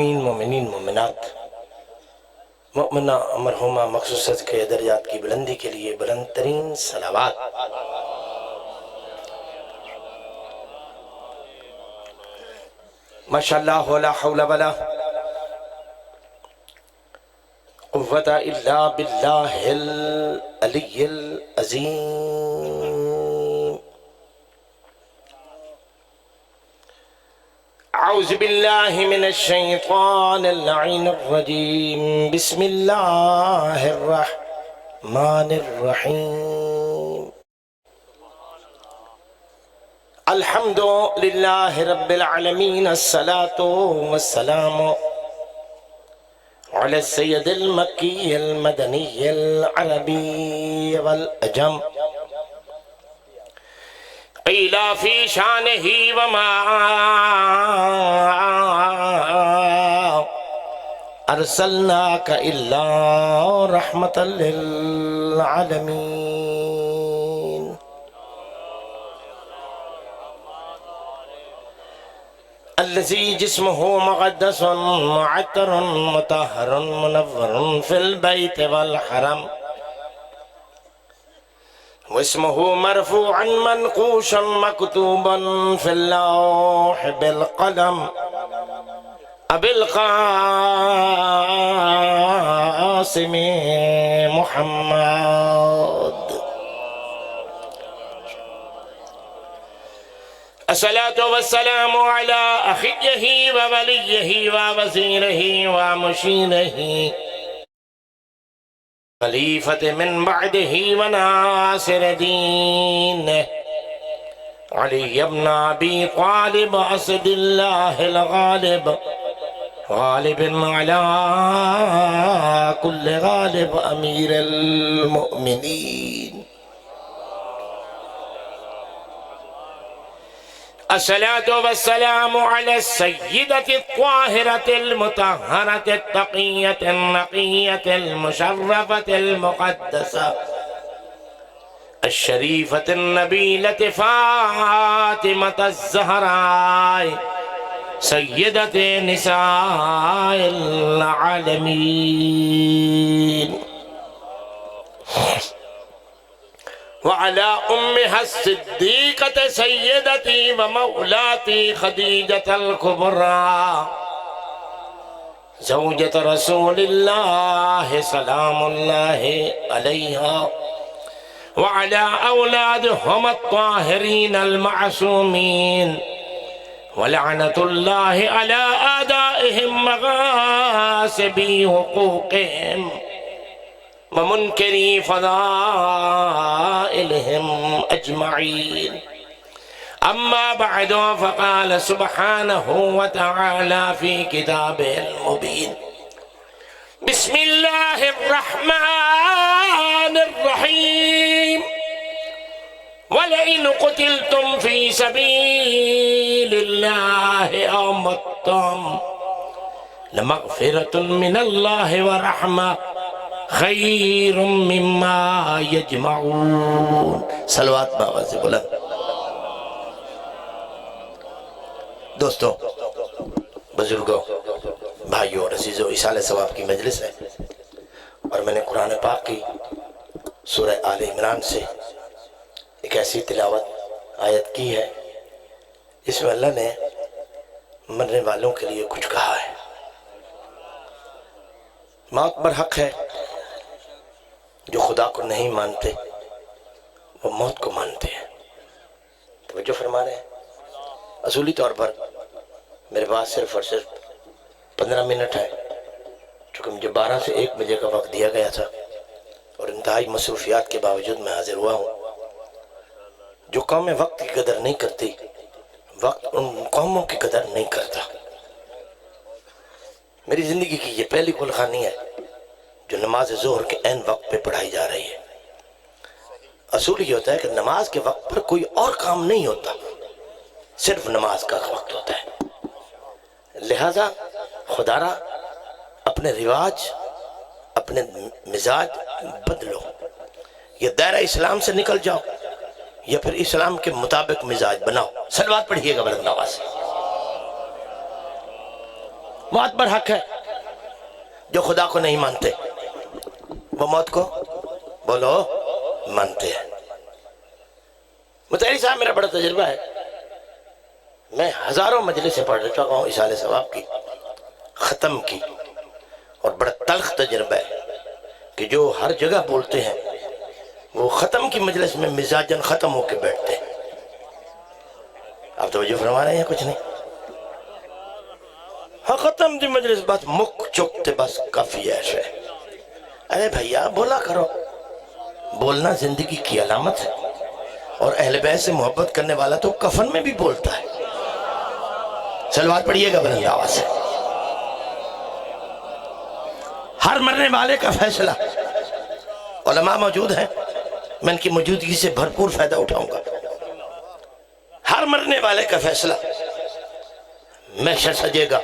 مومنین مومنات مؤمنہ مرحومہ مخصوص کے درجات کی بلندی کے لیے بلند ترین صلوات۔ ماشاءاللہ لا حول ولا قوة الا باللہ العلی العظیم۔ اعوذ باللہ من الشیطان اللعین الرجیم، بسم اللہ الرحمن الرحیم۔ الحمد للہ رب العالمین، الصلاة والسلام علی السید المکی المدنی العربی والعجم، قیل فی شانہ وما ارسلناک الا رحمتا للعالمین۔ الذي جسمه مقدس معطر مطهر منور في البيت والحرم، واسمه مرفوعا منقوشا مكتوبا في اللوح بالقلم، أبي القاسم محمد۔ الصلاة والسلام على أخيه ووليه ووزيره ومشيره خليفة من بعده وناصر دينه، علي بن أبي طالب أسد الله الغالب، غالب على كل غالب، أمير المؤمنين۔ الصلاة والسلام على السيدة الطاهرة المطهرة التقية النقية المشرفة المقدسة الشريفة النبيلة فاطمة الزهراء، سيدة نساء العالمين، وعلى أمها الصديقة سيدتي ومولاتي خديجة الكبرى، زوجة رسول الله سلام الله عليها، وعلى أولادهم الطاهرين المعصومين، ولعنة الله على أعدائهم مغاصبي حقوقهم ومنكري فضائلهم أجمعين۔ أما بعد، فقال سبحانه وتعالى في كتابه المبين، بسم الله الرحمن الرحيم، ولئن قتلتم في سبيل الله أو متم لمغفرة من الله ورحمة خیر مما یجمعون۔ صلوات بابا سے بلند۔ دوستو، بزرگوں، بھائیوں اور عزیزوں، ایصال ثواب کی مجلس ہے، اور میں نے قرآن پاک کی سورہ آل عمران سے ایک ایسی تلاوت آیت کی ہے جس میں اللہ نے مرنے والوں کے لیے کچھ کہا ہے۔ موت برحق ہے، جو خدا کو نہیں مانتے وہ موت کو مانتے ہیں۔ توجہ فرما رہے ہیں۔ اصولی طور پر میرے پاس صرف اور صرف 15 منٹ ہے، چونکہ مجھے 12 سے 1 بجے کا وقت دیا گیا تھا، اور انتہائی مصروفیات کے باوجود میں حاضر ہوا ہوں۔ جو قوم وقت کی قدر نہیں کرتی، وقت ان قوموں کی قدر نہیں کرتا۔ میری زندگی کی یہ پہلی گلخانی ہے جو نماز ظہر کے عین وقت پہ پڑھائی جا رہی ہے۔ اصول یہ ہوتا ہے کہ نماز کے وقت پر کوئی اور کام نہیں ہوتا، صرف نماز کا وقت ہوتا ہے۔ لہذا خدا را اپنے رواج، اپنے مزاج بدلو، یا دائرہ اسلام سے نکل جاؤ یا پھر اسلام کے مطابق مزاج بناؤ۔ صلوات پڑھیے گا بلند آواز سے۔ موت برحق ہے. جو خدا کو نہیں مانتے وہ موت کو بولو مانتے ہیں. متحری صاحب میرا بڑا تجربہ ہے. میں ہزاروں مجلسیں پڑھ چکا ہوں اصالہ ثواب کی، ختم کی، اور بڑا تلخ تجربہ ہے کہ جو ہر جگہ بولتے ہیں وہ ختم کی مجلس میں مزاجن ختم ہو کے بیٹھتے ہیں. آپ توجہ فرما رہے ہیں؟ کچھ نہیں. ہاں ختم دی مجلس بس مک چکتے بس کافی ایسے. ارے بھیا بولا کرو. بولنا زندگی کی علامت ہے، اور اہل بیت سے محبت کرنے والا تو کفن میں بھی بولتا ہے. صلوات پڑھیے گا بلند آواز سے. ہر مرنے والے کا فیصلہ علماء موجود ہیں، میں ان کی موجودگی سے بھرپور فائدہ اٹھاؤں گا. ہر مرنے والے کا فیصلہ محشر سجے گا،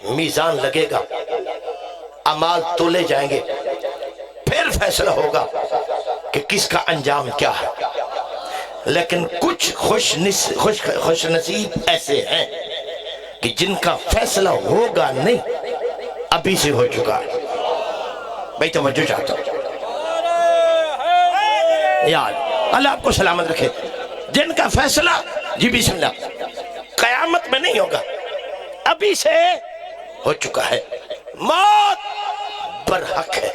میزان لگے گا، اعمال تولے جائیں گے، پھر فیصلہ ہوگا کہ کس کا انجام کیا ہے. لیکن کچھ خوش نصیب ایسے ہیں کہ جن کا فیصلہ ہوگا نہیں، ابھی سے ہو چکا ہے. بھائی توجہ چاہتا ہوں. یاد اللہ آپ کو سلامت رکھے. جن کا فیصلہ جی بسم اللہ قیامت میں نہیں ہوگا، ابھی سے ہو چکا ہے. موت برحق ہے.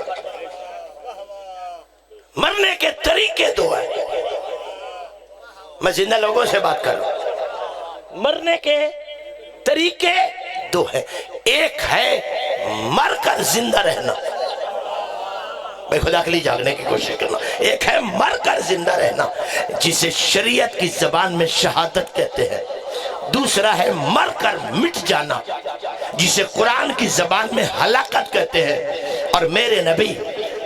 مرنے کے طریقے دو ہیں. میں زندہ لوگوں سے بات کر رہا ہوں. مرنے کے طریقے دو ہیں. ایک ہے مر کر زندہ رہنا، بھائی خدا کے لیے جاگنے کی کوشش کرنا. ایک ہے مر کر زندہ رہنا جسے شریعت کی زبان میں شہادت کہتے ہیں. دوسرا ہے مر کر مٹ جانا جسے قرآن کی زبان میں ہلاکت کہتے ہیں. اور میرے نبی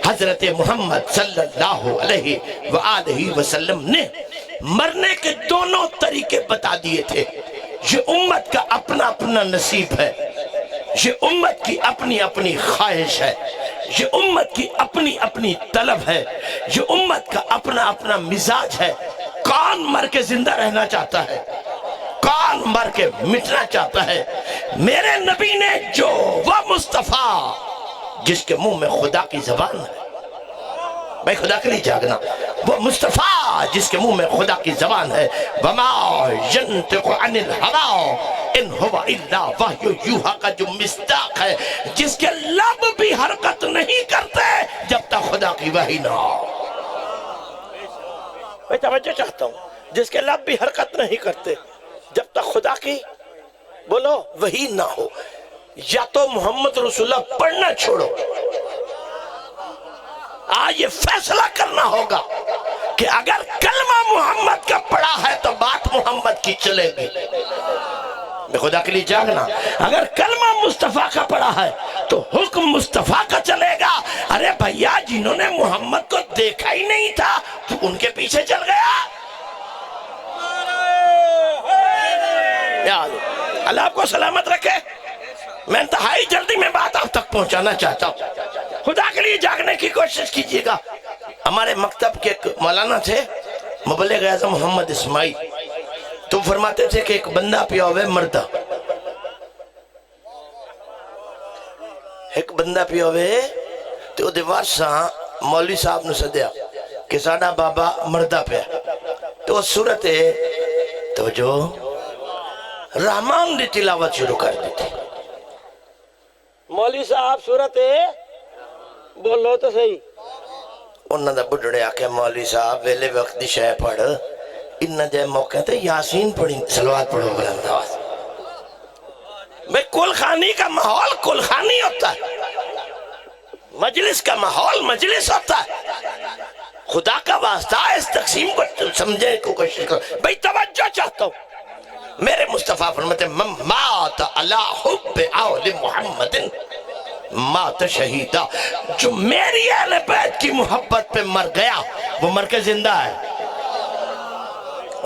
حضرت محمد صلی اللہ علیہ وآلہ وسلم نے مرنے کے دونوں طریقے بتا دیے تھے. یہ امت کا اپنا اپنا نصیب ہے، یہ امت کی اپنی اپنی خواہش ہے، یہ امت کی اپنی اپنی طلب ہے، یہ امت کا اپنا اپنا مزاج ہے. کون مر کے زندہ رہنا چاہتا ہے؟ کون مر کے مٹنا چاہتا ہے؟ میرے نبی نے جو وہ مصطفیٰ جس کے منہ میں خدا کی زبان ہے، بھائی خدا کے لیے جاگنا، وہ مصطفیٰ جس کے منہ میں خدا کی زبان ہے. وَمَا يَنْتِقُ عَنِ الْهَوَىٰ إِنْ هُوَ إِلَّا وَحْيٌ يُوحَىٰ کا جو مصداق ہے، جس کے لب بھی حرکت نہیں کرتے جب تک خدا کی وحی نہ ہو. میں توجہ چاہتا ہوں. جس کے لب بھی حرکت نہیں کرتے جب تک خدا کی بولو وحی نہ ہو. یا تو محمد رسول اللہ پڑھنا چھوڑو. آج یہ فیصلہ کرنا ہوگا کہ اگر کلمہ محمد کا پڑھا ہے تو بات محمد کی چلے گی. میں خدا کے لیے جاگنا. اگر کلمہ مصطفیٰ کا پڑھا ہے تو حکم مصطفیٰ کا چلے گا. ارے بھیا جنہوں نے محمد کو دیکھا ہی نہیں تھا تو ان کے پیچھے چل گیا. اللہ آپ کو سلامت رکھے. میں انتہائی جلدی میں بات آپ تک پہنچانا چاہتا ہوں. خدا کے لیے جاگنے کی کوشش کیجئے گا. ہمارے مکتب کے ایک مولانا تھے مبلغ اعظم محمد اسماعیل. تو فرماتے تھے کہ ایک بندہ پیا ہوئے مردہ، ایک بندہ پیا ہوئے تو دیوار ساں مولوی صاحب نے سدیا کہ ساڑا بابا مردہ پیا. تو صورت توجہ رحمان دی تلاوت شروع کر دی تھی. مولوی صاحب صورت بولو تو صحیح. انہوں نے بڑھڑے آکے مولوی صاحب ویلے وقت دی شے پڑھ، انہوں نے موقع تے یاسین پڑھی. صلوات پڑھو بلند آواز. میں کل خانی کا ماحول کل خانی ہوتا ہے، مجلس کا ماحول مجلس ہوتا ہے. خدا کا واسطہ اس تقسیم کو سمجھے کو کوشش کرو. بھئی توجہ چاہتا ہوں. میرے مصطفیٰ فرماتے ہیں من مات علی حب آل محمد مات شہیدہ. جو میری اہل بیت کی محبت پہ مر گیا وہ مر کے زندہ ہے.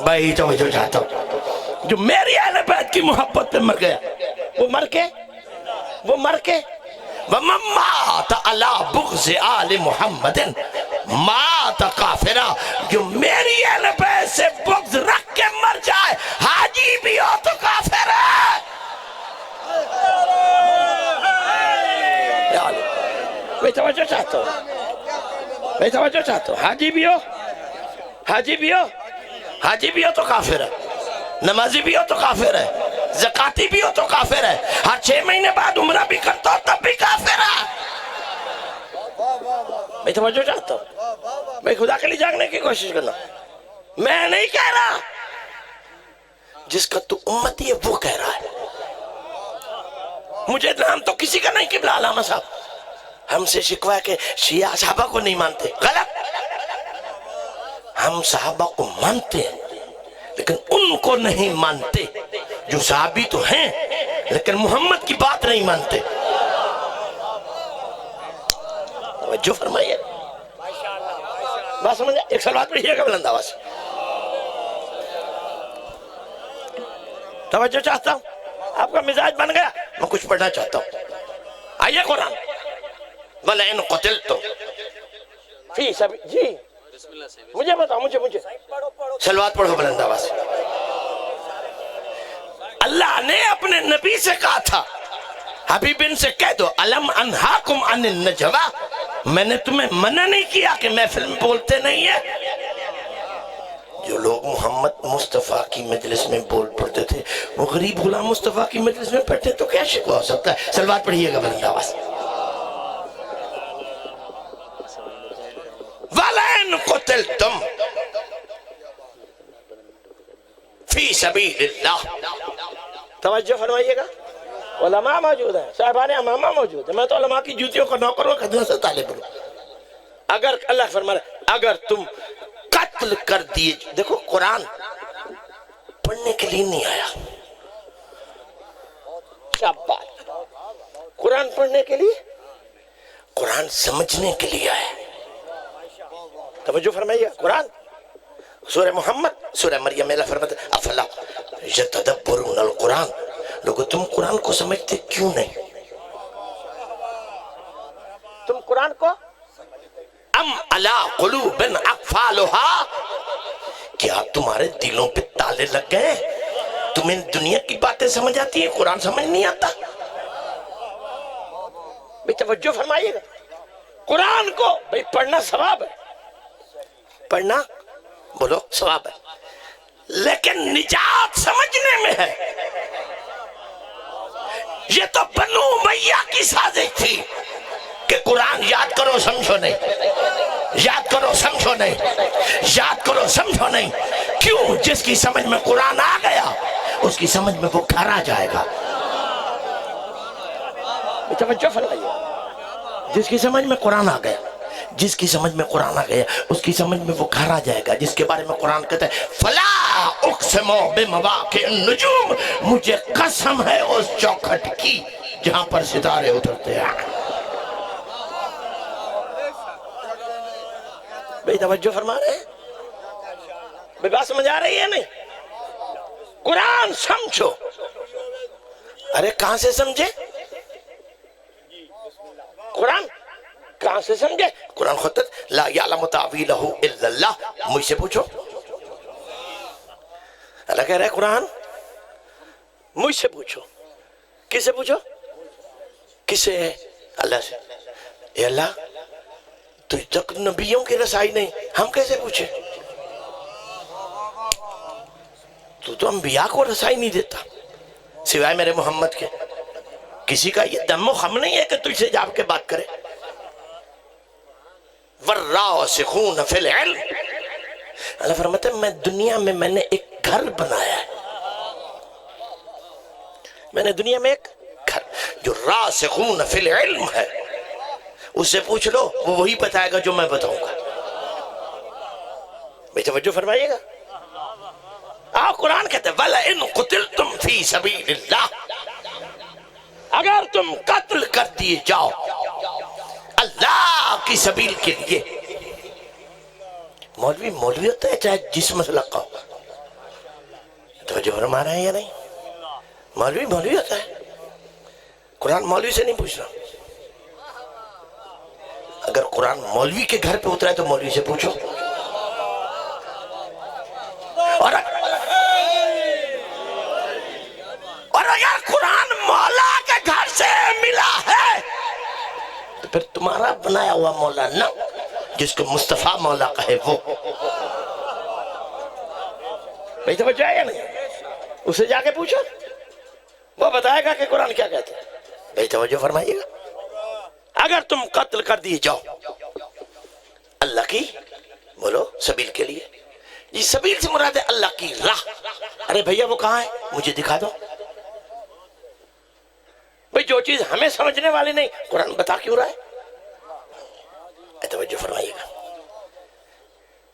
بھائی توجہ چاہتا ہوں. جو میری اہل بیت کی محبت پہ مر گیا وہ مر کے وَمَن مَاتَ عَلَىٰ بُغْضِ آلِ مُحَمَّدٍ مَاتَ کافرہ. جو میری اہل بیت سے بغض رکھ کے مر جائے حاجی بھی ہو تو کافر ہے. میں توجہ چاہتا ہوں، میں توجہ چاہتا ہوں. حاجی بھی ہو، حاجی بھی ہو، حاجی بھی ہو تو کافر ہے، نمازی بھی ہو تو کافر ہے، زکاتی بھی ہو تو کافر ہے، ہر 6 مہینے بعد عمرہ بھی کرتا ہو تب بھی کافر ہے. میں توجہ چاہتا ہوں، میں خدا کے لیے جاگنے کی کوشش کرنا. میں نہیں کہہ رہا، جس کا تو امتی ہے وہ کہہ رہا ہے. مجھے نام تو کسی کا نہیں قبلہ علامہ صاحب. ہم سے شکوا ہے کہ شیعہ صحابہ کو نہیں مانتے، غلط. ہم صحابہ کو مانتے ہیں لیکن ان کو نہیں مانتے جو صحابی تو ہیں لیکن محمد کی بات نہیں مانتے. توجہ فرمائیے، بات سمجھے؟ ایک سلوات پڑھیے گا بلند آواز سے. توجہ چاہتا ہوں، آپ کا مزاج بن گیا، میں کچھ پڑھنا چاہتا ہوں. آئیے قرآن. وَلَئِنْ قُتِلْتُمْ فِي سَبِيلِ، جی مجھے بتاؤ، مجھے سلوات پڑھو بلند آواز سے. اللہ نے اپنے نبی سے کہا تھا، حبیب ان سے کہہ دو الم انہاکم عن النجوا، میں نے تمہیں منع نہیں کیا کہ محفل میں بولتے نہیں ہیں. جو لوگ محمد مصطفیٰ کی مجلس میں بول پڑتے تھے وہ غریب غلام مصطفیٰ کی مجلس میں پڑھتے تو کیا شکوہ ہو سکتا ہے؟ سلوات پڑھیے گا بلند آواز. وَلَئِنْ قُتِلْتُمْ فِي سَبِيلِ اللَّهِ. توجہ فرمائیے گا، علماء موجود ہیں، صاحبان امامہ موجود ہیں. میں تو علماء کی جوتیوں کا نوکر ہوں، خدمت سے طالب ہوں. اگر اللہ فرما رہا ہے اگر تم قتل کر دیے، دیکھو قرآن پڑھنے کے لیے نہیں آیا، شاباش. قرآن پڑھنے کے لیے، قرآن سمجھنے کے لیے آیا. توجہ فرمائیے. قرآن سورہ محمد، سورہ مریم، اللہ فرماتا ہے افلا یتدبرون القرآن، لوگو تم قرآن کو سمجھتے کیوں نہیں؟ تم قرآن کو ام علی قلوب اقفالها، کیا تمہارے دلوں پہ تالے لگ گئے؟ تمہیں دنیا کی باتیں سمجھ آتی ہیں، قرآن سمجھ نہیں آتا؟ بھئی توجہ فرمائیے گا. قرآن کو بھئی پڑھنا ثواب ہے، پڑھنا بولو ثواب ہے، لیکن نجات سمجھنے میں ہے. یہ تو بنو امیہ کی سازش تھی کہ قرآن یاد کرو سمجھو نہیں، یاد کرو سمجھو نہیں، یاد کرو سمجھو نہیں. کیوں؟ جس کی سمجھ میں قرآن آ گیا اس کی سمجھ میں وہ گھر آ جائے گا. توجہ فرمائیے. جس کی سمجھ میں قرآن آ گیا، جس کی سمجھ میں قرآن آ گیا اس کی سمجھ میں وہ گھر آ جائے گا. جس کے بارے میں قرآن کہتا ہے فلا اقسم بمواقع النجوم، مجھے قسم ہے اس چوکھٹ کی جہاں پر ستارے اترتے ہیں. بھئی توجہ فرما رہے ہیں؟ بھئی بات سمجھ آ رہی ہے نہیں؟ قرآن سمجھو. ارے کہاں سے سمجھے قرآن؟ کہاں سے سمجھے قرآن؟ خود لا یعلم تاویلہ الا اللہ. مجھ سے پوچھو. اللہ کہہ رہا ہے قرآن مجھ سے پوچھو. کس سے پوچھو؟ کس سے ہے؟ اللہ سے. اے اللہ تو تک نبیوں کی رسائی نہیں، ہم کیسے پوچھیں؟ تو انبیاء کو رسائی نہیں دیتا سوائے میرے محمد کے. کسی کا یہ دم و خم نہیں ہے کہ تجھ سے جا کے بات کرے. والراسخون فی العلم، اللہ فرماتا ہے میں دنیا میں نے ایک گھر بنایا ہے. میں نے دنیا میں ایک گھر، جو راسخون فی العلم ہے اس سے پوچھ لو، وہ وہی بتائے گا جو میں بتاؤں گا. بھئی توجہ فرمائیے گا. قرآن کہتے ہیں وَلَئِنْ قُتِلْتُمْ فِي سَبِيلِ اللَّهِ، اگر تم قتل کر دیے جاؤ اللہ کی سبیل کے لیے. مولوی مولوی ہوتا ہے چاہے جس مسلک کا ہو. توجہ فرما رہے ہیں یا نہیں؟ مولوی مولوی ہوتا ہے. قرآن مولوی سے نہیں پوچھنا. اگر قرآن مولوی کے گھر پہ اترا ہے تو مولوی سے پوچھو. اور اگر قرآن مولا کے گھر سے ملا ہے پھر تمہارا بنایا ہوا مولا نہ، جس کو مصطفیٰ مولا کہے وہ. بھئی توجہ ہے یا نہیں؟ اسے جا کے پوچھو، وہ بتائے گا کہ قرآن کیا کہتا ہے. بھئی توجہ فرمائیے گا. اگر تم قتل کر دیے جاؤ اللہ کی بولو سبیل کے لیے، یہ سبیل سے مراد ہے اللہ کی راہ. ارے بھیا وہ کہاں ہے مجھے دکھا دو. بھئی جو چیز ہمیں سمجھنے والی نہیں قرآن بتا کیوں رہا ہے؟ توجہ فرمائیے گا.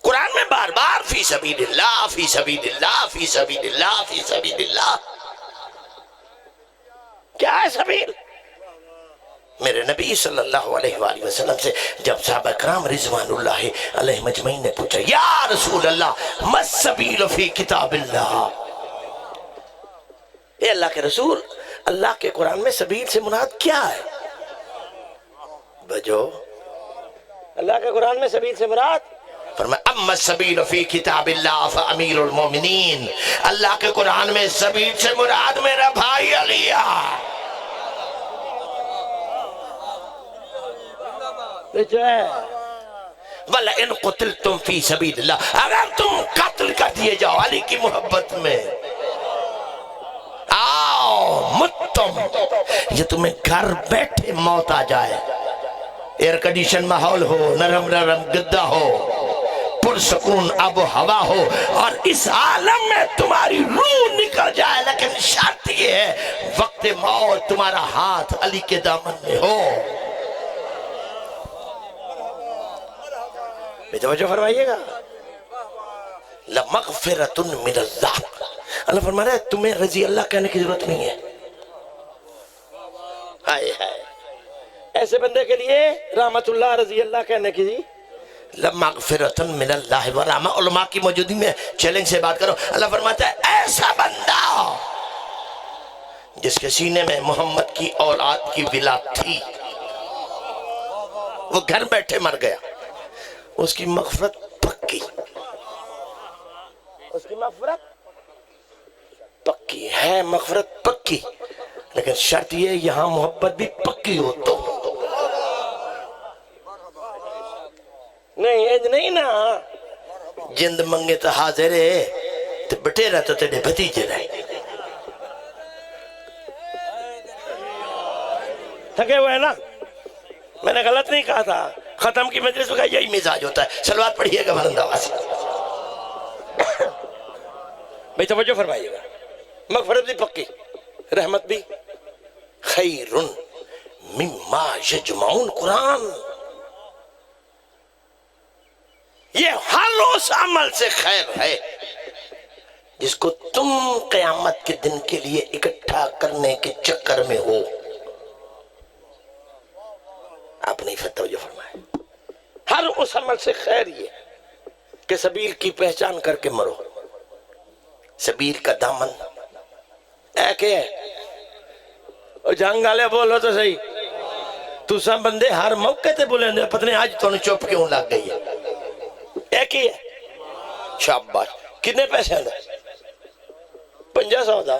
قرآن میں بار بار فی سبیل اللہ فی سبیل اللہ فی سبیل اللہ فی سبیل اللہ. کیا ہے سبیل؟ میرے نبی صلی اللہ علیہ وآلہ وسلم سے جب صحابہ کرام رضوان اللہ علیہ مجمعین نے پوچھا یا رسول اللہ ما السبیل فی کتاب اللہ، اے اللہ کے رسول اللہ کے قرآن میں سبیل سے مراد کیا ہے؟ بجو اللہ کے قرآن میں سبیل سے مراد فرمایا اما السبیل فی کتاب اللہ فامیر المومنین، اللہ کے قرآن میں سبیل سے مراد میرا بھائی علی ہے. وَلَئِن قُتِلْتُمْ فِي سَبِيلِ اللَّهِ، اگر تم قتل کر دیے جاؤ علی کی محبت میں، آؤ متم، یہ تمہیں گھر بیٹھے موت آ جائے، ایئر کنڈیشن ماحول ہو، نرم نرم گدہ ہو، پرسکون آب و ہوا ہو، اور اس عالم میں تمہاری روح نکل جائے، لیکن شرط یہ ہے وقت موت تمہارا ہاتھ علی کے دامن میں ہو. توجہ فرمائیے گا. لَمَغْفِرَةٌ مِّنَ اللَّهِ، اللہ فرما رہا ہے تمہیں رضی اللہ کہنے کی ضرورت نہیں ہے. ہائے ہائے ایسے بندے کے لیے رحمت اللہ رضی اللہ کہنے کی. لَمَغْفِرَةٌ مِّنَ اللَّهِ وَرَحْمَةٌ، علماء کی موجودی میں چیلنج سے بات کرو. اللہ فرماتا ہے ایسا بندہ جس کے سینے میں محمد کی اولاد کی ولادت تھی، وہ گھر بیٹھے مر گیا، اس کی مغفرت پکی، اس کی مغفرت پکی ہے، مغفرت پکی، لیکن شرط یہ یہاں محبت بھی پکی ہو تو. نہیں ایج نہیں نا جند منگے تو حاضر ہے تو بٹے رہا تو تیرے بھتیجے رہے. تھکے ہوئے نا، میں نے غلط نہیں کہا تھا. ختم کی مجلس کا یہی مزاج ہوتا ہے. صلوات پڑھیے گا بلند آواز سے. بھئی توجہ فرمائیے گا. مغفرت بھی پکی، رحمت بھی. خیر مما یجمعون، قرآن یہ ہر اس عمل سے خیر ہے جس کو تم قیامت کے دن کے لیے اکٹھا کرنے کے چکر میں ہو. آپ نہیں توجہ فرمائے. ہر اس عمل سے خیر یہ کہ سبیل کی پہچان کر کے مرو. سبیل کا دامن ایک ہے. اور جنگ والے بولو تو صحیح، تو سب بندے ہر موقع تے بولیں دے پتہ نہیں آج تو چپ کیوں لگ گئی ہے. ایک ہی ہے. شاباش. کتنے پیسے اندر؟ 500 دا.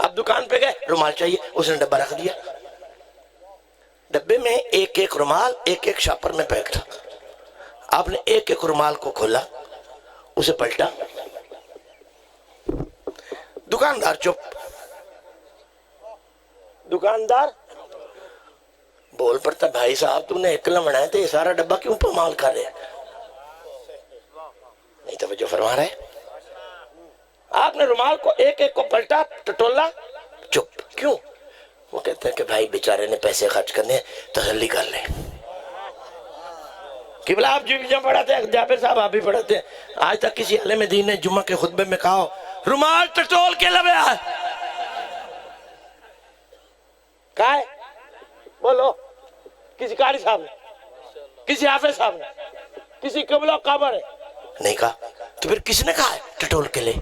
آپ دکان پہ گئے رومال چاہیے، اس نے ڈبہ رکھ دیا. ڈبے میں ایک ایک رومال ایک ایک شاپر میں پیک تھا. آپ نے ایک ایک رومال کو کھولا، اسے پلٹا. دکاندار چپ. دکاندار بول پڑتا بھائی صاحب تم نے ایک لمڑا ہے تو یہ سارا ڈبہ کیوں پامال کر رہے ہیں؟ نہیں توجہ فرما رہے. آپ نے رومال کو ایک ایک کو پلٹا، ٹٹولا، چپ. کیوں؟ وہ کہتے ہیں کہ بھائی بیچارے نے پیسے خرچ کرنے تسلی کر لیں. قبلہ آپ جب پڑھاتے ہیں، جابر صاحب آپ بھی پڑھاتے ہیں، آج تک کسی عالم دین نے جمعہ کے خطبے میں کہا رومال ٹٹول کے لبے آئے کہا ہے؟ بولو. کسی قاری صاحب نے، کسی حافظ صاحب نے، کسی قبلہ قابر نے نہیں کہا. تو پھر کس نے کہا ہے ٹٹول کے لے؟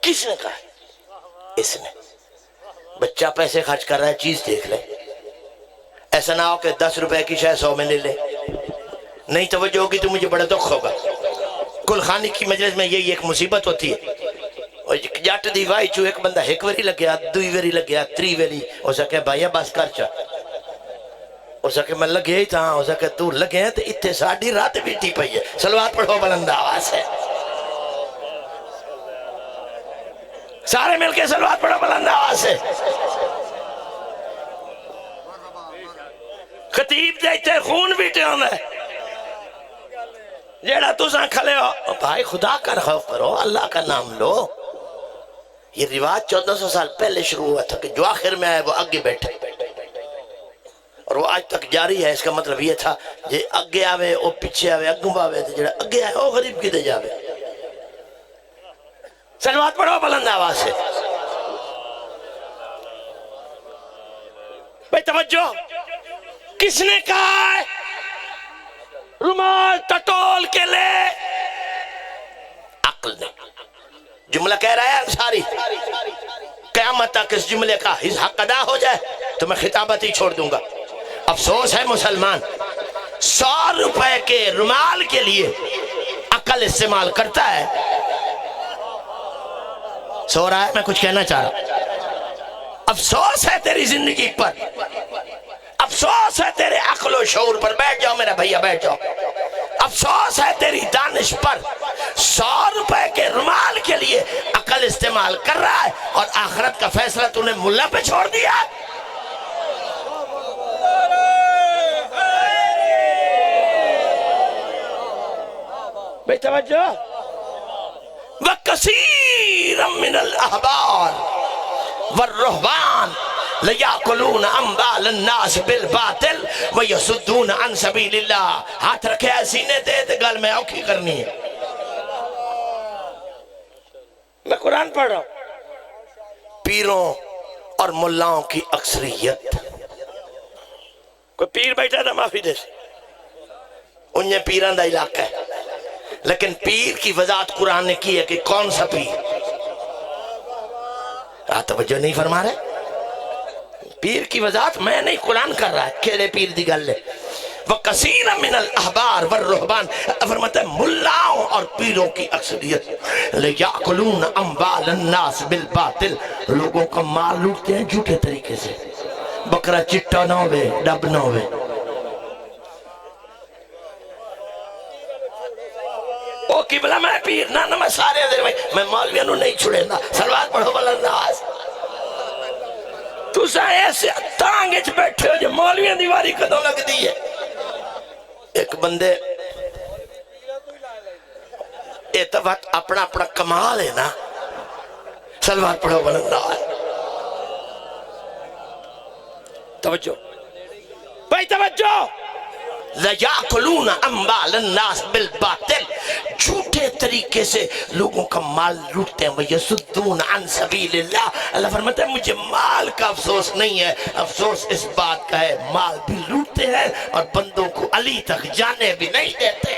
کس نے کہا ہے؟ اس نے. بچہ پیسے خرچ کر رہا ہے، چیز دیکھ لے. ایسا نہ ہو کہ 10 روپے کی شاید 100 میں لے لے. نہیں توجہ ہوگی تو مجھے بڑا دکھ ہوگا. کل خانی کی مجلس میں یہی ایک مصیبت ہوتی ہے. جٹ دی وائی چو ایک بندہ ایک وری لگیا، دوئی وری لگیا، تری وری، ہو سکے بھائیہ بس کر چا، ہو سکے میں لگے ہی تھا، ہو سکے تو لگے ہیں تو اتھے ساڑھی رات بیٹی پئی ہے. صلوات پڑھو بلند آواز ہے، سارے مل کے صلوات پڑھو بلند آواز ہے. خطیب دیتے خون بیٹے ہونا ہے، جیڑا تُساں کھلے ہو بھائی خدا کا خوف کرو، اللہ کا نام لو. یہ رواج 1400 سال پہلے شروع ہوا تھا کہ جو آخر میں آئے وہ آگے بیٹھے، اور وہ آج تک جاری ہے. اس کا مطلب یہ تھا جے اگے آوے او پیچھے آوے، اگوں باوے جیڑا اگے آئے او غریب کی دے جاوے. صلوات پڑھو بلند آواز سے. بھئی توجہ، کس نے کہا ہے رومال ٹٹول کے لے؟ عقل نے. جملہ کہہ رہا ہے انصاری، قیامت تک اس جملے کا حق ادا ہو جائے تو میں خطابت ہی چھوڑ دوں گا. افسوس ہے مسلمان 100 روپے کے رومال کے لیے عقل استعمال کرتا ہے. سو رہا ہے، میں کچھ کہنا چاہ رہا. افسوس ہے تیری زندگی پر، افسوس ہے تیرے عقل و شعور پر. بیٹھ جاؤ میرا بھائیہ، بیٹھ جاؤ. افسوس ہے تیری دانش پر، 100 روپے کے رومال کے لیے عقل استعمال کر رہا ہے اور آخرت کا فیصلہ تو نے ملا پہ چھوڑ دیا. بھئی توجہ. وَكَثِيرًا مِّنَ الْأَحْبَارِ وَالرُّهْبَانِ لَيَأْكُلُونَ أَمْوَالَ النَّاسِ بِالْبَاطِلِ وَيَصُدُّونَ عَنْ سَبِيلِ اللَّهِ. ہاتھ رکھے ہے سینے دے تے گل میں اوکھی کرنی ہے. میں قرآن پڑھ رہا ہوں. پیروں اور ملاؤں کی اکثریت، کوئی پیر بیٹھا تھا معافی دے سے، انہیں پیران دا علاقہ ہے، لیکن پیر کی وضاحت قرآن نے کی ہے کہ کون سا پیر. توجہ نہیں فرما رہے؟ پیر کی وضاحت میں نہیں، قرآن کر رہا ہے. کیڑے پیر دی گل ہے. وَكَثِيرًا مِّنَ الْأَحْبَارِ وَالرُّهْبَانِ، فرماتا ہے ملاؤں اور پیروں کی اکثریت لَيَأْكُلُونَ أَمْوَالَ النَّاسِ بِالْبَاطِلِ، لوگوں کا مال لوٹتے ہیں جھوٹے طریقے سے. بکرا چٹا نہ ہوئے، ڈب نہ ہوئے. او قبلہ میں پیر نہ میں سارے دیر میں مولویوں نو نہیں چھڑے نا. صلوات پڑھو بلند آواز. تو سا ایسے تانگے چ بیٹھے ہو جو مولویوں دیواری کدوں لگ دی ہے. ایک بندے اعتبات اپنا اپنا کمال ہے نا. صلوات پڑھو بلند آواز. توجہ بھائی توجہ. لَيَأْكُلُونَ أَمْوَالَ النَّاسِ بِالْبَاطِلِ، جھوٹے طریقے سے لوگوں کا مال لوٹتے ہیں. وَيَصُدُّونَ عَنْ سَبِيلِ اللَّهِ، اللہ فرماتا ہے مجھے مال کا افسوس نہیں ہے، افسوس اس بات کا ہے مال بھی لوٹتے ہیں اور بندوں کو علی تک جانے بھی نہیں دیتے.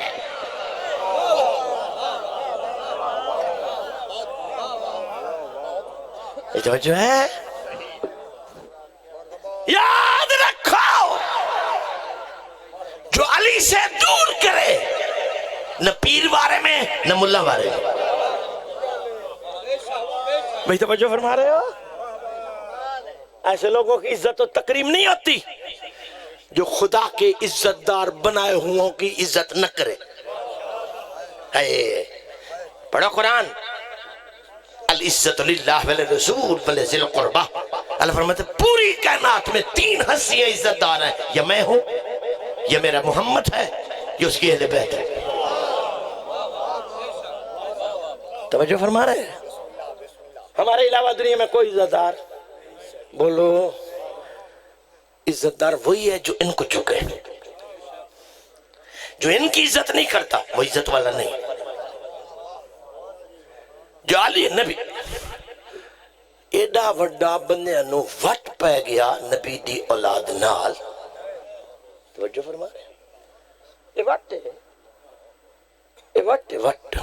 جو ہے یاد رکھو، جو علی سے دور کرے نہ پیر بارے میں نہ ملا بارے میں. بھئی توجہ فرما رہے ہو؟ ایسے لوگوں کی عزت و تکریم نہیں ہوتی جو خدا کے عزت دار بنائے ہوں کی عزت نہ کرے. پڑھو قرآن. العزت للہ وللرسول ولذی القربہ. اللہ فرماتے پوری کائنات میں 3 ہستیاں عزت دار ہیں، یا میں ہوں، یا میرا محمد ہے، یا اس کی اہل بیت ہے. توجہ فرما رہے ہیں؟ ہمارے علاوہ دنیا میں کوئی عزت دار بولو. عزت دار وہی ہے جو ان کو چکے، جو ان کی عزت نہیں کرتا وہ عزت والا نہیں. جو علی نبی ایڈا وڈا بندے نو وٹ پہ گیا نبی دی اولاد نال. توجہ فرما رہے ہیں؟ یہ وٹ ہے، یہ وٹ ہے، وٹ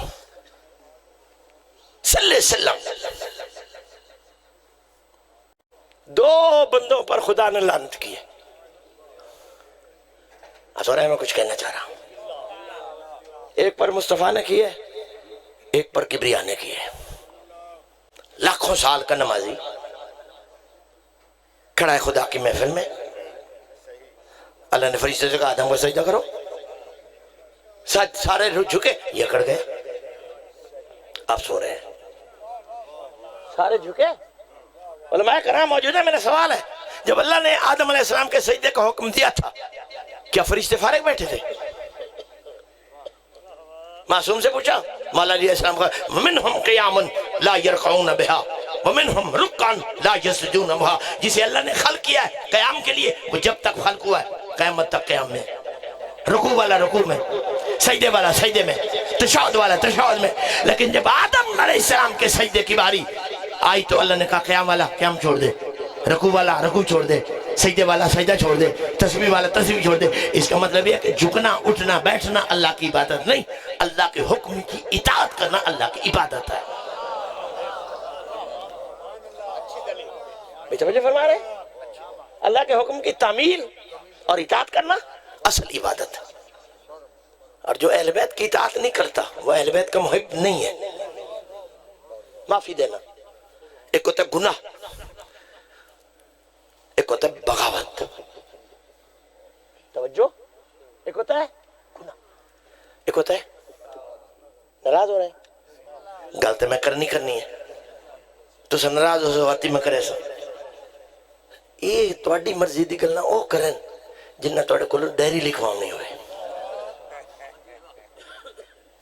صلی اللہ علیہ وسلم. 2 بندوں پر خدا نے لعنت کی ہے. میں کچھ کہنا چاہ رہا ہوں. ایک پر مصطفیٰ نے کی ہے، ایک پر کبریا نے کی ہے. لاکھوں سال کا نمازی کھڑا ہے خدا کی محفل میں، اللہ نے فرشتے سے کہا آدم کو سجدہ کرو، سارے جھکے، یہ کڑ گئے، آپ سو رہے ہیں، سارے جھکے۔ علماء کرام موجود ہے، میرا سوال ہے جب اللہ نے آدم علیہ السلام کے سجدے کا حکم دیا تھا کیا فرشتے فارغ بیٹھے تھے؟ معصوم سے پوچھا، مولا علیہ السلام کا وَمِنْهُمْ قِيَامٌ لَا يَرْقَعُونَ بِهَا وَمِنْهُمْ رُقًّا لَا يَسْجُدُونَ بِهَا، جسے اللہ نے خلق کیا ہے قیام کے لیے، وہ جب تک خلق ہوا ہے قیامت تک قیام میں، رکوع والا رکوع میں، سجدے والا سجدے میں، تشہد والا تشہد میں، لیکن جب آدم علیہ السلام کے سجدے کی باری آئی تو اللہ نے کہا قیام والا قیام چھوڑ دے، رکوع والا رکوع چھوڑ دے، سجدے والا سجدہ چھوڑ دے، تسبیح والا تسبیح چھوڑ دے۔ اس کا مطلب یہ ہے کہ جھکنا اٹھنا بیٹھنا اللہ کی عبادت نہیں، اللہ کے حکم کی اطاعت کرنا اللہ کی عبادت ہے۔ توجہ فرما رہے ہیں؟ اللہ کے حکم کی تعمیل اور اطاعت کرنا اصل عبادت ہے، اور جو اہل بیت کی اطاعت نہیں کرتا وہ اہل بیت کا محب نہیں ہے۔ معافی دینا، ایک ہوتا ہے گناہ، ایک ہوتا ہے بغاوت، توجہ، ایک ہوتا ہے گناہ، ایک ہوتا ہے ناراض ہو رہے ہیں، غلط میں کرنی ہے تو سا ناراض ہو سو واتی میں کرے سا، یہ توڑی مرضی دی گلنا او کرن جنہ توڑے کلو ڈیری لکھواؤں نہیں ہوئے،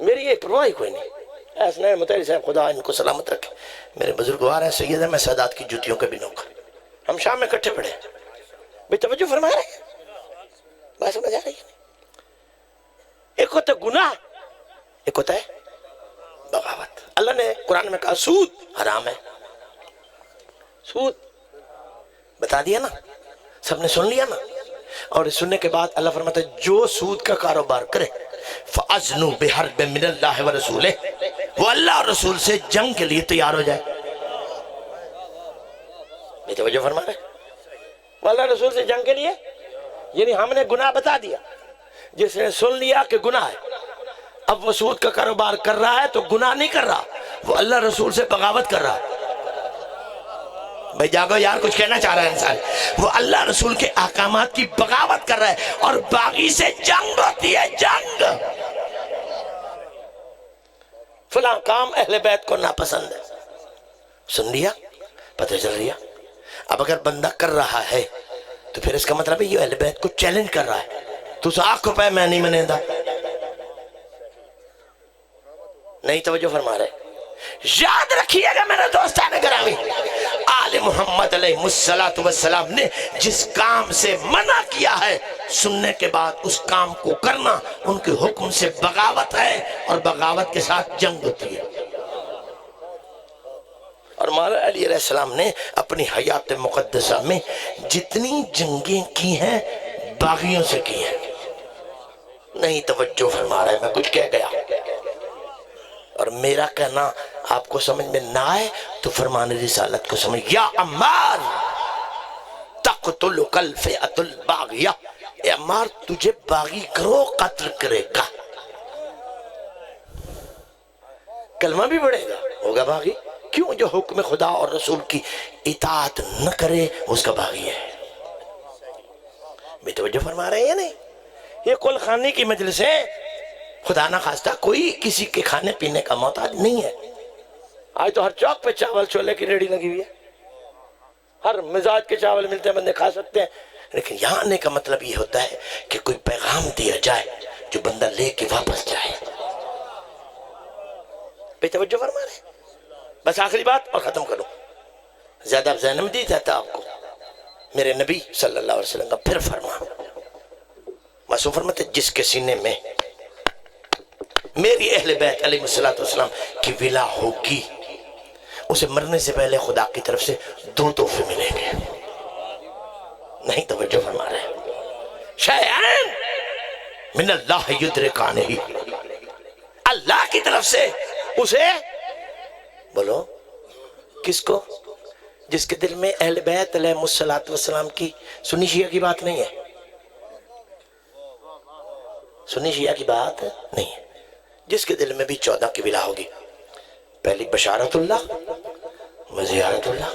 میری یہ پرواہی کوئی نہیں۔ ایسا متحری صاحب خدا ان کو سلامت رکھے، میرے بزرگوار ہیں سید ہیں، میں سادات کی جوتیوں کے بنوں کا، ہم شام میں کٹھے پڑے بے توجہ فرما رہے ہیں، بات سمجھ آ رہی ہے؟ ایک ہوتا ہے گناہ، ایک ہوتا ہے بغاوت۔ اللہ نے قرآن میں کہا سود حرام ہے، سود بتا دیا نا، سب نے سن لیا نا، اور اس سننے کے بعد اللہ فرماتا ہے جو سود کا کاروبار کرے فَأَذْنُوا بِحَرْبٍ مِّنَ اللَّهِ وَرَسُولِهِ، وہ اللہ اور رسول سے جنگ کے لیے تیار ہو جائے۔ یہ توجہ فرما رہے، وہ اللہ رسول سے جنگ کے لیے، یعنی ہم نے گناہ بتا دیا، جس نے سن لیا کہ گناہ ہے، اب وہ سود کا کاروبار کر رہا ہے تو گناہ نہیں کر رہا، وہ اللہ رسول سے بغاوت کر رہا ہے۔ بھئی جاگو یار، کچھ کہنا چاہ رہا ہے انسان، وہ اللہ رسول کے احکامات کی بغاوت کر رہا ہے، اور باغی سے جنگ ہوتی ہے، جنگ۔ فلاں کام اہل بیت کو ناپسند ہے، سن لیا، پتہ چل رہا، اب اگر بندہ کر رہا ہے تو پھر اس کا مطلب ہے یہ اہل بیت کو چیلنج کر رہا ہے، تو اسے آنکھ کو پہ میں نہیں منیندہ، نہیں توجہ فرما رہے۔ یاد رکھیے گا میرے دوستان گرامی، آل محمد علیہ السلام نے جس کام سے منع کیا ہے سننے کے بعد اس کام کو کرنا ان کے حکم سے بغاوت ہے، اور بغاوت کے ساتھ جنگ ہوتی ہے۔ اور مولا علی علیہ السلام نے اپنی حیات مقدسہ میں جتنی جنگیں کی ہیں باغیوں سے کی ہیں۔ نہیں توجہ فرما رہے، میں کچھ کہہ گیا، اور میرا کہنا آپ کو سمجھ میں نہ آئے تو فرمان رسالت کو سمجھ، یا عمار تقتلک الفئۃ الباغیہ، اے عمار تجھے باغی گروہ قتل کرے گا، کلمہ بھی بڑھے گا، ہوگا باغی، کیوں؟ جو حکم خدا اور رسول کی اطاعت نہ کرے اس کا باغی ہے۔ بے توجہ فرما رہے ہیں یا نہیں؟ یہ کل خانی کی مجلس ہے، خدا نہ خواستہ کوئی کسی کے کھانے پینے کا محتاج نہیں ہے۔ آج تو ہر چوک پہ چاول چھولے کی ریڑھی لگی ہوئی ہے، ہر مزاج کے چاول ملتے ہیں، بندے کھا سکتے ہیں، لیکن یہاں آنے کا مطلب یہ ہوتا ہے کہ کوئی پیغام دیا جائے جو بندہ لے کے واپس جائے۔ بے توجہ فرما رہے ہیں؟ بس آخری بات اور ختم کروں، زیادہ ذہن میں دی جاتا آپ کو، میرے نبی صلی اللہ علیہ وسلم کا پھر فرمان، معصوم فرماتے جس کے سینے میں میری اہل بیت علیہ السلام کی ولا ہوگی اسے مرنے سے پہلے خدا کی طرف سے 2 تحفے ملیں گے۔ نہیں توجہ فرما رہے، شیئان من اللہ یدرکانہ، اللہ کی طرف سے اسے، بولو کس کو؟ جس کے دل میں اہل بیت علیہ السلام کی سنی شیعہ کی بات نہیں ہے، سنی شیعہ کی بات نہیں ہے، جس کے دل میں بھی 14 کی ولا ہوگی، پہلی بشارت اللہ، میں زیارت اللہ،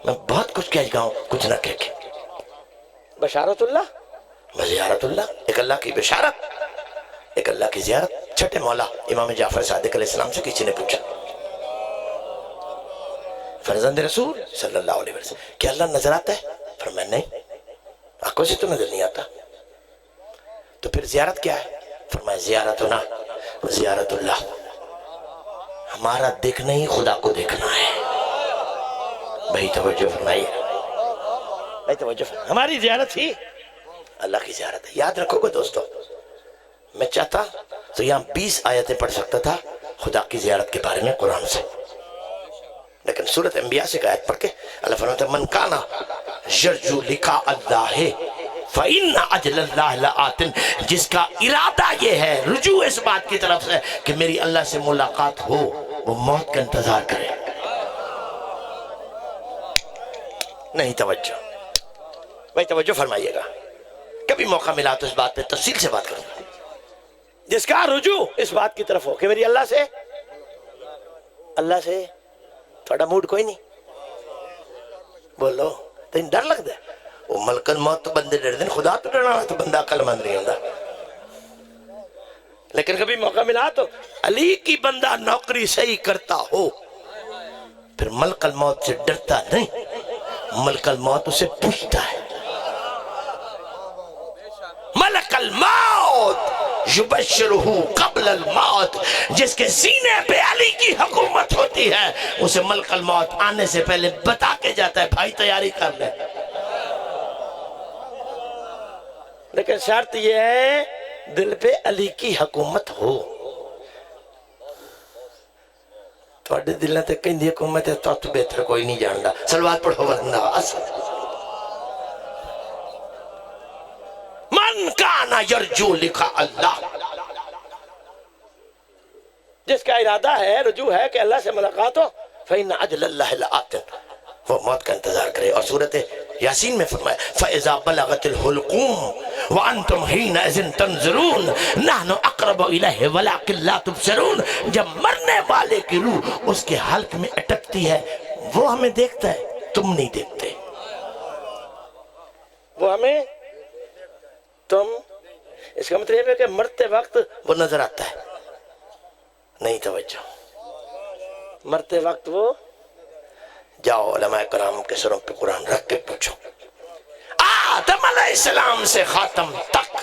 میں بہت کچھ کہہ گا ہوں کچھ نہ کہہ کے، بشارت اللہ، میں زیارت اللہ، ایک اللہ کی بشارت، ایک اللہ کی زیارت۔ چھٹے مولا امام جعفر صادق علیہ السلام سے کسی نے پوچھا، فرزند رسول صلی اللہ علیہ وسلم، کیا اللہ نظر آتا ہے؟ فرمایا نہیں، آنکھوں سے تو نظر نہیں آتا، تو پھر زیارت کیا ہے؟ فرمایا زیارتنا زیارت اللہ، ہمارا دیکھنا ہی خدا کو دیکھنا ہے۔ بھائی توجہ فرمائیے، بھائی توجہ فرمائیے، ہماری زیارت ہی اللہ کی زیارت ہے۔ یاد رکھو گے دوستو، میں چاہتا تو یہاں 20 آیتیں پڑھ سکتا تھا خدا کی زیارت کے بارے میں قرآن سے، لیکن سورۃ انبیاء سے آیت پڑھ کے اللہ فرماتا ہے من کانا یرجو لقاء اللہ فإن اجل اللہ لآت، جس کا ارادہ یہ ہے، رجوع اس بات کی طرف سے کہ میری اللہ سے ملاقات ہو، وہ موت کا انتظار کرے۔ نہیں توجہ، بھائی توجہ فرمائیے گا، کبھی موقع ملا تو اس بات پہ تفصیل سے بات کروں گا۔ جس کا رجوع اس بات کی طرف ہو کہ میری اللہ سے تھوڑا موڈ کوئی نہیں، بولو تین ڈر لگتا ہے؟ وہ ملک الموت تو بندے ڈر دیں، خدا تو ڈرنا تو بندہ عقل مند نہیں ہوتا۔ لیکن کبھی موقع ملا تو علی کی بندہ نوکری صحیح کرتا ہو، پھر ملک الموت سے ڈرتا نہیں، ملک الموت اسے پوچھتا ہے۔ ملک الموت یبشرہ قبل الموت، جس کے سینے پہ علی کی حکومت ہوتی ہے، اسے ملک الموت آنے سے پہلے بتا کے جاتا ہے بھائی تیاری کر لے۔ لیکن شرط یہ ہے دل پہ علی کی حکومت ہو۔ تھوڑے دلوں تے کہیں دی حکومت ہے تو بہتر کوئی نہیں جاندا، صلوات پڑھو ورنہ من کانا یرجو لقاء اللہ، جس کا ارادہ ہے، رجوع ہے کہ اللہ سے ملاقات ہو، فإن اجل اللہ لآت، وہ موت کا انتظار کرے۔ اور سورۃ یاسین میں فرمایا فإذا بلغت الحلقوم وأنتم حينئذ تنظرون نحن أقرب إليه ولكن لا تبصرون، جب مرنے والے کی روح اس کے حلق میں اٹکتی ہے وہ ہمیں دیکھتا ہے، تم نہیں دیکھتے، وہ ہمیں، تم، اس کا مطلب ہے کہ مرتے وقت وہ نظر آتا ہے۔ نہیں توجہ، مرتے وقت وہ، جاؤ علماء کرام کے سروں پہ قرآن رکھ کے پوچھو، آدم علیہ السلام سے خاتم تک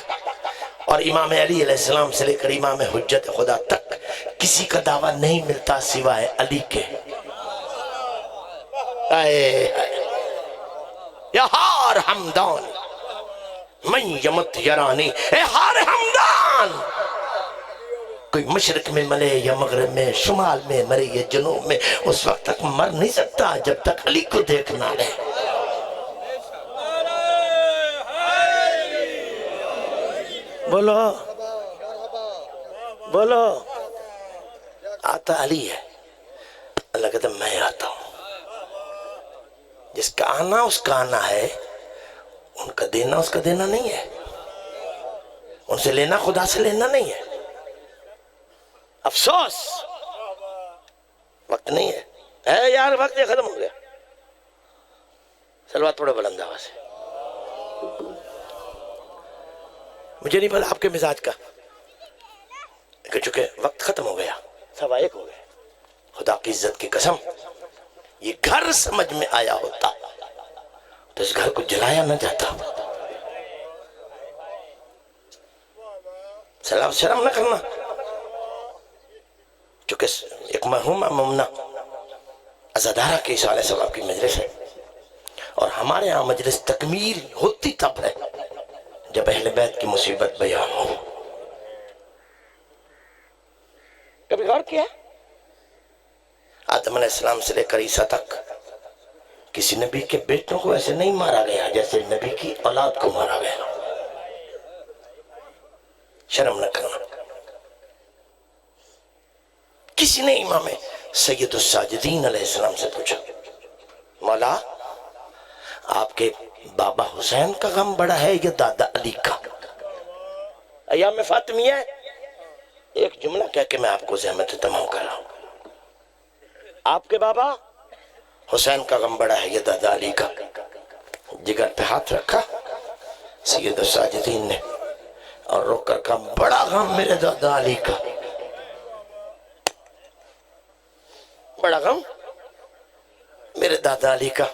اور امام علی علیہ السلام سے لے کر امام حجت خدا تک کسی کا دعویٰ نہیں ملتا سوائے علی کے۔ یا ہار حمدان من یمت یرانی، اے ہار حمدان، کوئی مشرق میں مرے یا مغرب میں، شمال میں مرے یا جنوب میں، اس وقت تک مر نہیں سکتا جب تک علی کو دیکھنا لے۔ بولو بولو، آتا علی ہے، اللہ کہتا میں آتا ہوں۔ جس کا آنا اس کا آنا ہے، ان کا دینا اس کا دینا نہیں ہے، ان سے لینا خدا سے لینا نہیں ہے۔ افسوس وقت نہیں ہے، اے یار وقت یہ ختم ہو گیا۔ صلوات پڑھو بلند آواز سے۔ مجھے نہیں پتا آپ کے مزاج کا، لیکن چونکہ وقت ختم ہو گیا، 1:15 ہو گئے، خدا کی عزت کی قسم یہ گھر سمجھ میں آیا ہوتا تو اس گھر کو جلایا نہ جاتا۔ سلام شرم نہ کرنا، چونکہ ایک مرحومہ ممنہ عزادارہ کے اشارے ثواب کی مجلس ہے، اور ہمارے ہاں مجلس تکمیل ہوتی تب ہے جب اہل بیت کی مصیبت بیان ہو۔ کبھی غور کیا آدم علیہ السلام سے لے کر عیسیٰ تک کسی نبی کے بیٹوں کو ایسے نہیں مارا گیا جیسے نبی کی اولاد کو مارا گیا۔ شرم نہ کرنا۔ کسی نے امام سید الساجدین علیہ السلام سے پوچھا مولا آپ کے بابا حسین کا غم بڑا ہے یا دادا علی کا؟ ایام فاطمیہ ایک جملہ کہہ کے میں آپ کو زحمت تمام کر رہا ہوں۔ آپ کے بابا حسین کا غم بڑا ہے یہ دادا علی کا. جگر پہ ہاتھ رکھا سید الساجدین نے اور رو کر کہا بڑا غم میرے دادا علی کا، بڑا غم میرے دادا علی کا.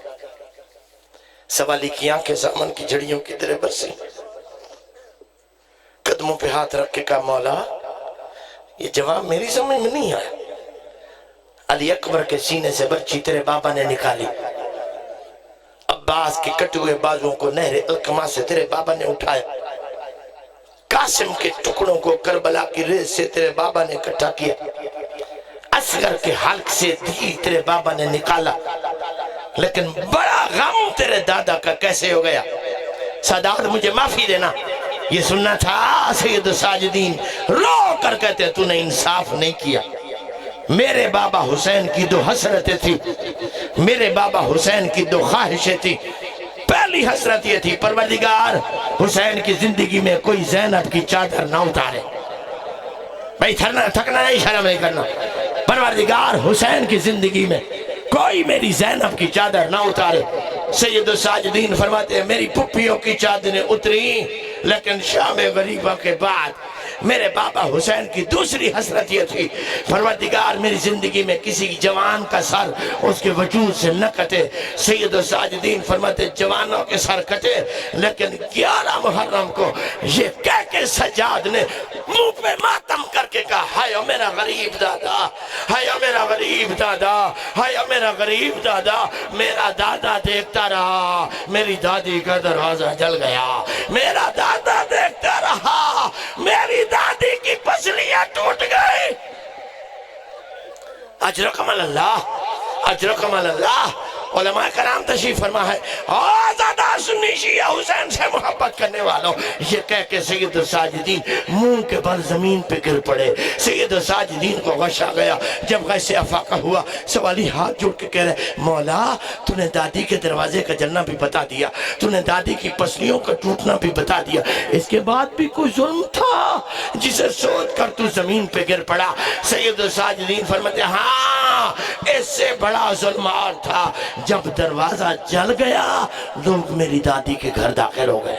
سوالی کی آنکھیں سامن کی جھڑیوں کی طرح برسی، قدموں پہ ہاتھ رکھ کے کہا مولا یہ جواب میری سمجھ میں نہیں آیا. علی اکبر کے سینے سے برچی تیرے بابا نے نکالی، عباس کے کٹے ہوئے بازوں کو نہر القما سے تیرے بابا نے اٹھایا، قاسم کے ٹکڑوں کو کربلا کی ریز سے تیرے بابا نے اکٹھا کیا، اصغر کے حلق سے دھی تیرے بابا نے نکالا. لیکن بڑا غم تیرے دادا کا کیسے ہو گیا؟ سادات مجھے معافی دینا، یہ سننا تھا سید الساجدین رو کر کہتے تو نے انصاف نہیں کیا. میرے بابا حسین کی دو حسرتیں تھی، میرے بابا حسین کی دو خواہشیں تھی. پہلی حسرت یہ تھی پروردگار حسین کی زندگی میں کوئی زینب کی چادر نہ اتارے. بھائی تھکنا نہیں، شرم نہیں کرنا. پروردگار حسین کی زندگی میں کوئی میری زینب کی چادر نہ اتارے. سید الساجدین فرماتے ہیں میری پھپھیوں کی چادریں اتری، لیکن شام غریبہ کے بعد میرے بابا حسین کی دوسری حسرت یہ تھی پروردگار میری زندگی میں کسی جوان کا سر اس کے وجود سے نہ کٹے. سید الساجدین فرماتے جوانوں کے سر کٹے، لیکن 11 محرم کو یہ کہہ کے سجاد نے منہ پہ ماتم کر کے کہا ہائے میرا غریب دادا، ہائے میرا غریب دادا، ہائے میرا غریب دادا. میرا دادا دیکھتا رہا میری دادی کا دروازہ جل گیا، میرا دادا دیکھتا رہا میری دادی کی پسلیاں ٹوٹ گئی. اجرکم اللہ، اجرکم اللہ. علماء کرام تشریف فرما ہے زیادہ سنی شیعہ حسین سے محبت کرنے والوں، یہ کہہ کے سید الساجدین منہ کے بل زمین پہ گر پڑے. سید الساجدین کو غش آ گیا. جب غش سے افاقہ ہوا سوالی ہاتھ جوڑ کے کہہ رہے مولا تو نے دادی کے دروازے کا جلنا بھی بتا دیا، تو نے دادی کی پسلیوں کا ٹوٹنا بھی بتا دیا، اس کے بعد بھی کوئی ظلم تھا جسے سوچ کر تو زمین پہ گر پڑا؟ سید الساجدین فرماتے ہاں اس سے بڑا ظلم اور تھا جب دروازہ جل گیا لوگ میری دادی کے گھر داخل ہو گئے.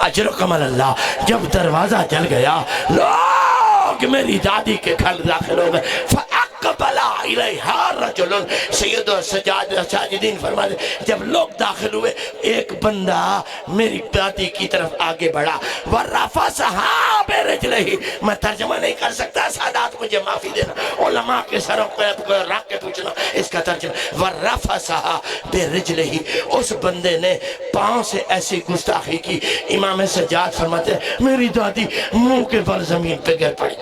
اجرکم اللہ. جب دروازہ جل گیا لوگ میری دادی کے گھر داخل ہو گئے. فَأَقْبَلَ إِلَيْهَا رَجُلٌ. سید الساجدین فرماتے جب لوگ داخل ہوئے ایک بندہ میری دادی کی طرف آگے بڑھا. وَرَفَسَهَا بِرِجْلِهِ. میں ترجمہ نہیں کر سکتا، سادات مجھے معافی دینا، علماء کے سروں پہ رکھ کے پوچھنا اس کا ترجمہ. وَرَفَسَهَا بِرِجْلِهِ. اس بندے نے پاؤں سے ایسی گستاخی کی. امام سجاد فرماتے میری دادی منہ کے بل زمین پہ گر پڑی.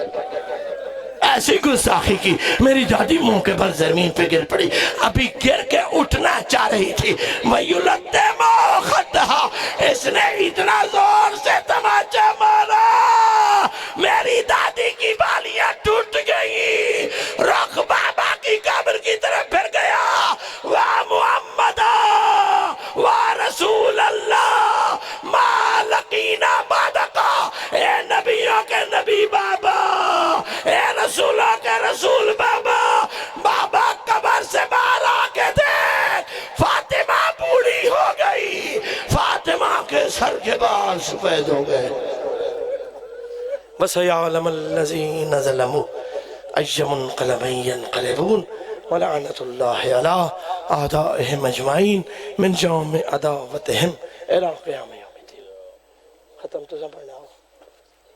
ایسی گستاخی کی میری دادی منہ کے بل زمین پہ گر پڑی. ابھی گر کے اٹھنا چاہ رہی تھی. وَيُلَتِّمُ خَدَّهَا. اس نے اتنا زور سے تماچا مارا میری دادی کی بالیاں ٹوٹ گئی. رخ بابا کی قبر کی طرف پھر گیا. وَا محمد وَا رسول اللہ ما لقینا بعدکا. اے نبیوں کے نبی بابا، اے رسولوں کے رسول بابا. بابا قبر سے باہر آ کے دیکھ فاطمہ بوڑھی ہو گئی، فاطمہ کے سر کے بال سفید ہو گئے. وَسَيَعْلَمَ الَّذِينَ ظَلَمُوا أَيَّ مُنْقَلَبٍ يَنْقَلِبُونَ وَلَعْنَةُ اللَّهِ عَلَىٰ أَعْدَائِهِمْ أَجْمَعِينَ مِنْ يَوْمِ عَدَاوَتِهِمْ إِلَىٰ قِيَامِ يَوْمِ الدِّينِ. ختم تو پڑھنا ہو.